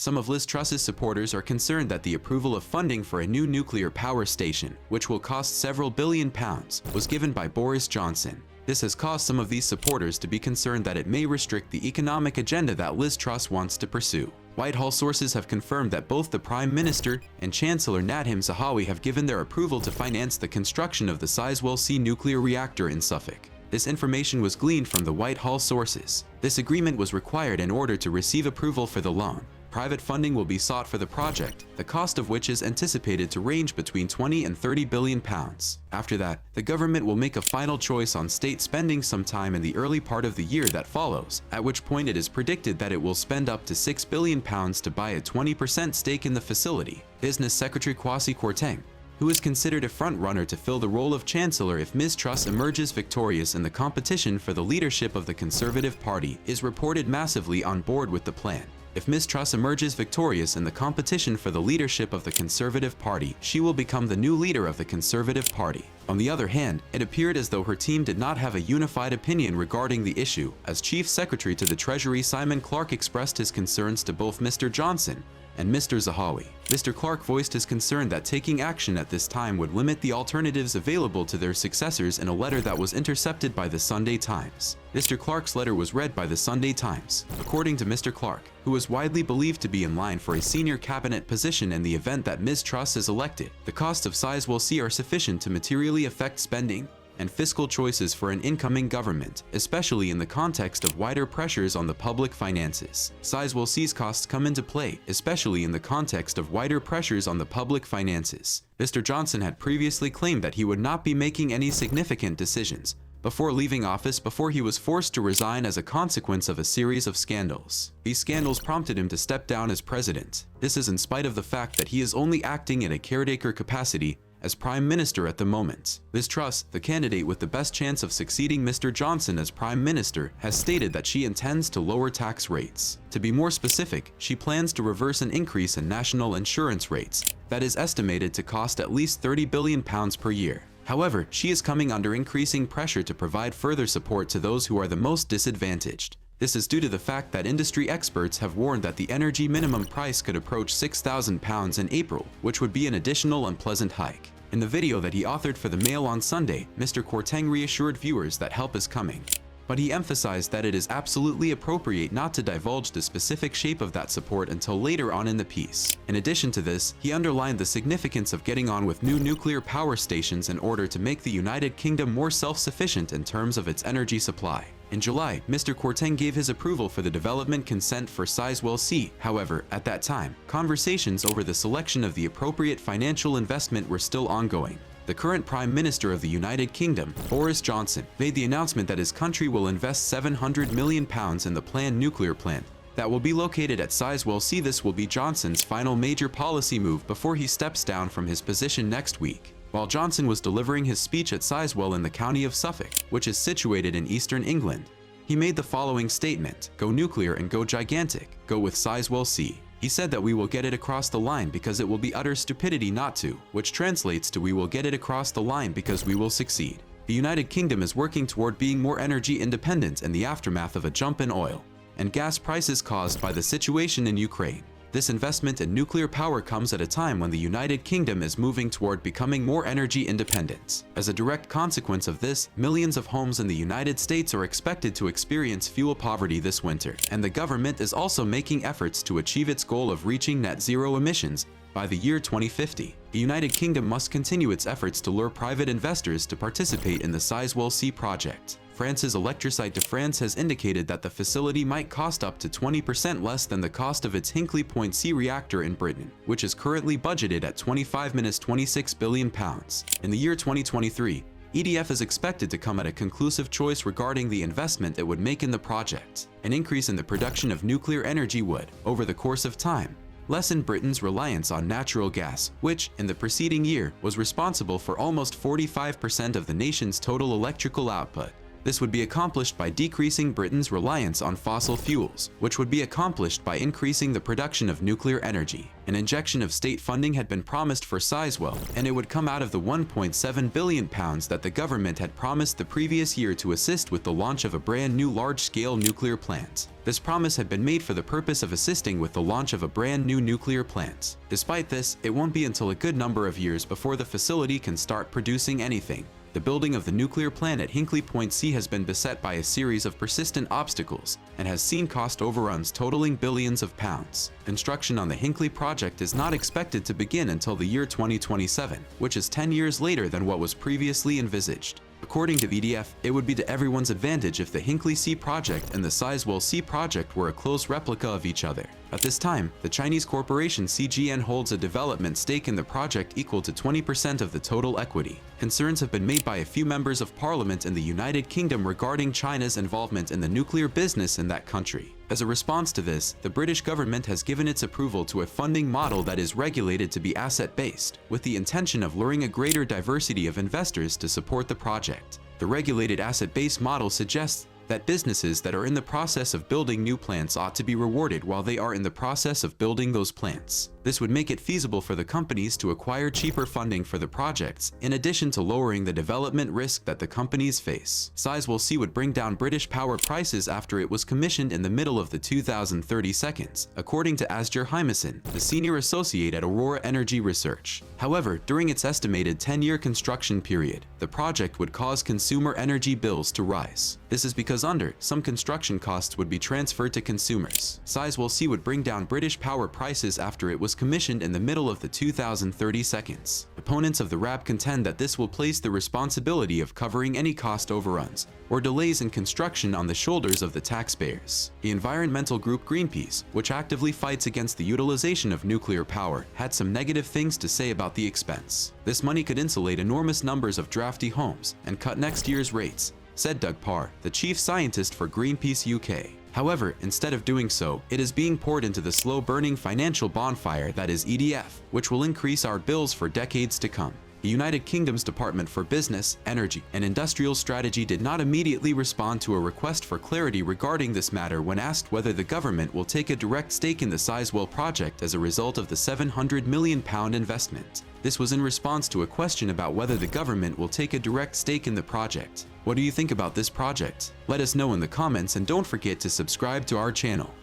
Some of Liz Truss's supporters are concerned that the approval of funding for a new nuclear power station, which will cost several billion pounds, was given by Boris Johnson. This has caused some of these supporters to be concerned that it may restrict the economic agenda that Liz Truss wants to pursue. Whitehall sources have confirmed that both the Prime Minister and Chancellor Nadhim Zahawi have given their approval to finance the construction of the Sizewell C nuclear reactor in Suffolk. This information was gleaned from the Whitehall sources. This agreement was required in order to receive approval for the loan. Private funding will be sought for the project, the cost of which is anticipated to range between 20 and 30 billion pounds. After that, the government will make a final choice on state spending sometime in the early part of the year that follows, at which point it is predicted that it will spend up to 6 billion pounds to buy a 20% stake in the facility. Business Secretary Kwasi Kwarteng, who is considered a front-runner to fill the role of Chancellor if Ms. Truss emerges victorious in the competition for the leadership of the Conservative Party, is reported massively on board with the plan. If Ms. Truss emerges victorious in the competition for the leadership of the Conservative Party, she will become the new leader of the Conservative Party. On the other hand, it appeared as though her team did not have a unified opinion regarding the issue, as Chief Secretary to the Treasury Simon Clarke expressed his concerns to both Mr. Johnson and Mr. Zahawi. Mr. Clarke voiced his concern that taking action at this time would limit the alternatives available to their successors in a letter that was intercepted by the Sunday Times. Mr. Clarke's letter was read by the Sunday Times. According to Mr. Clarke, who is widely believed to be in line for a senior cabinet position in the event that Ms. Truss is elected, the costs of Sizewell C are sufficient to materially affect spending and fiscal choices for an incoming government, especially in the context of wider pressures on the public finances. Sizewell C's costs come into play, especially in the context of wider pressures on the public finances. Mr. Johnson had previously claimed that he would not be making any significant decisions before leaving office before he was forced to resign as a consequence of a series of scandals. These scandals prompted him to step down as president. This is in spite of the fact that he is only acting in a caretaker capacity as Prime Minister at the moment. Liz Truss, the candidate with the best chance of succeeding Mr. Johnson as Prime Minister, has stated that she intends to lower tax rates. To be more specific, she plans to reverse an increase in national insurance rates that is estimated to cost at least 30 billion pounds per year. However, she is coming under increasing pressure to provide further support to those who are the most disadvantaged. This is due to the fact that industry experts have warned that the energy minimum price could approach £6,000 in April, which would be an additional unpleasant hike. In the video that he authored for the Mail on Sunday, Mr. Kwarteng reassured viewers that help is coming. But he emphasized that it is absolutely appropriate not to divulge the specific shape of that support until later on in the piece. In addition to this, he underlined the significance of getting on with new nuclear power stations in order to make the United Kingdom more self-sufficient in terms of its energy supply. In July, Mr. Kwarteng gave his approval for the development consent for Sizewell C. However, at that time, conversations over the selection of the appropriate financial investment were still ongoing. The current Prime Minister of the United Kingdom, Boris Johnson, made the announcement that his country will invest £700 million in the planned nuclear plant that will be located at Sizewell C. This will be Johnson's final major policy move before he steps down from his position next week. While Johnson was delivering his speech at Sizewell in the county of Suffolk, which is situated in eastern England, he made the following statement: "Go nuclear and go gigantic. Go with Sizewell C." He said that we will get it across the line because it will be utter stupidity not to, which translates to we will get it across the line because we will succeed. The United Kingdom is working toward being more energy independent in the aftermath of a jump in oil and gas prices caused by the situation in Ukraine. This investment in nuclear power comes at a time when the United Kingdom is moving toward becoming more energy independent. As a direct consequence of this, millions of homes in the United States are expected to experience fuel poverty this winter, and the government is also making efforts to achieve its goal of reaching net zero emissions by the year 2050. The United Kingdom must continue its efforts to lure private investors to participate in the Sizewell C project. France's Electricité de France has indicated that the facility might cost up to 20% less than the cost of its Hinkley Point C reactor in Britain, which is currently budgeted at £25–26 billion. In the year 2023, EDF is expected to come at a conclusive choice regarding the investment it would make in the project. An increase in the production of nuclear energy would, over the course of time, lessen Britain's reliance on natural gas, which, in the preceding year, was responsible for almost 45% of the nation's total electrical output. This would be accomplished by decreasing Britain's reliance on fossil fuels, which would be accomplished by increasing the production of nuclear energy. An injection of state funding had been promised for Sizewell, and it would come out of the £1.7 billion that the government had promised the previous year to assist with the launch of a brand new large-scale nuclear plant. This promise had been made for the purpose of assisting with the launch of a brand new nuclear plant. Despite this, it won't be until a good number of years before the facility can start producing anything. The building of the nuclear plant at Hinkley Point C has been beset by a series of persistent obstacles and has seen cost overruns totaling billions of pounds. Construction on the Hinkley project is not expected to begin until the year 2027, which is 10 years later than what was previously envisaged. According to EDF, it would be to everyone's advantage if the Hinkley C project and the Sizewell C project were a close replica of each other. At this time, the Chinese corporation CGN holds a development stake in the project equal to 20% of the total equity. Concerns have been made by a few members of parliament in the United Kingdom regarding China's involvement in the nuclear business in that country. As a response to this, the British government has given its approval to a funding model that is regulated to be asset-based, with the intention of luring a greater diversity of investors to support the project. The regulated asset-based model suggests that businesses that are in the process of building new plants ought to be rewarded while they are in the process of building those plants. This would make it feasible for the companies to acquire cheaper funding for the projects, in addition to lowering the development risk that the companies face. Sizewell C would bring down British power prices after it was commissioned in the middle of the 2030s, according to Asger Hymason, the senior associate at Aurora Energy Research. However, during its estimated 10-year construction period, the project would cause consumer energy bills to rise. This is because some construction costs would be transferred to consumers. Sizewell C would bring down British power prices after it was commissioned in the middle of the 2030s. Opponents of the RAB contend that this will place the responsibility of covering any cost overruns or delays in construction on the shoulders of the taxpayers. The environmental group Greenpeace, which actively fights against the utilization of nuclear power, had some negative things to say about the expense. This money could insulate enormous numbers of drafty homes and cut next year's rates, said Doug Parr, the chief scientist for Greenpeace UK. However, instead of doing so, it is being poured into the slow-burning financial bonfire that is EDF, which will increase our bills for decades to come. The United Kingdom's Department for Business, Energy, and Industrial Strategy did not immediately respond to a request for clarity regarding this matter when asked whether the government will take a direct stake in the Sizewell project as a result of the £700 million investment. This was in response to a question about whether the government will take a direct stake in the project. What do you think about this project? Let us know in the comments and don't forget to subscribe to our channel.